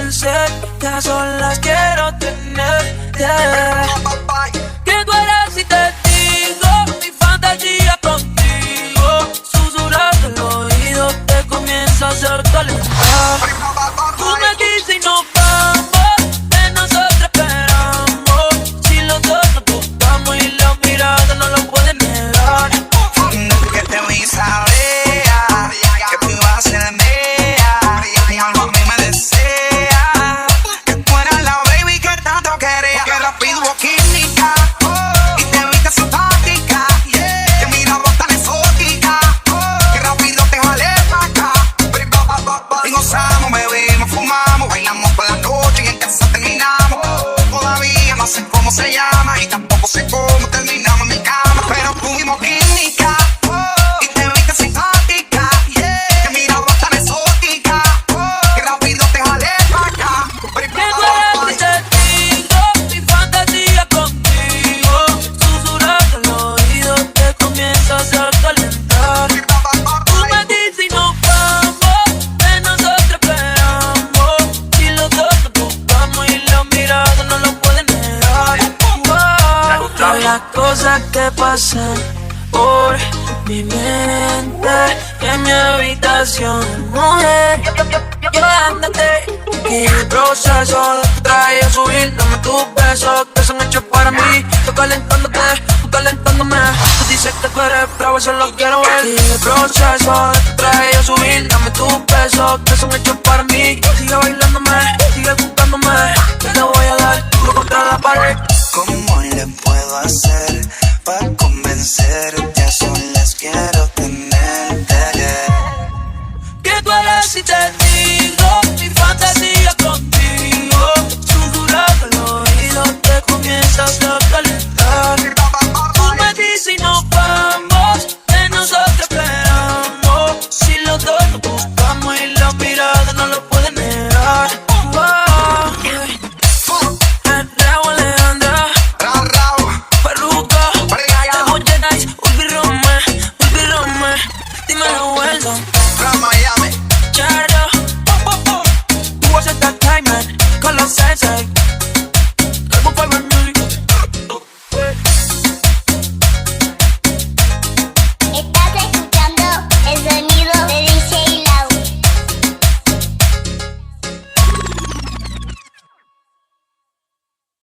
convencer, que a solas quiero tenerte. Que tú eres y te digo mi fantasía contigo. Susurrando el oído te comienza a hacer calentar. Tú me dices y nos vamos, de nosotros esperamos. Si los dos nos buscamos y la mirada no lo pueden negar. Desde que te vi sabía que tú ibas a ser mía. Mi alma a mí me desea que tú eras la baby que tanto quería. Que rápido hubo química y te viste simpática. Que mira vos tan exótica, que rápido te jalé pa' acá. Y gozamos, bebimos, fumamos, bailamos por la noche y en casa terminamos. Todavía no sé cómo se llama y tampoco sé cómo terminamos en mi cama, pero tuvimos química. Las cosas que pasan por mi mente en mi habitación, mujer, llévate. Y el proceso de tu traje a subir, dame tus besos que son hechos para mí. Tú calentándote, tú calentándome. Tú dices que tú eres bravo, eso lo quiero ver. Y el proceso de tu traje a subir, dame tus besos que son hechos para mí. Sigue bailándome, sigue buscándome, que te voy a dar duro contra la pared. ¿Cómo le puedo hacer para convencerte? A solas quiero tenerte. Que tú eres y te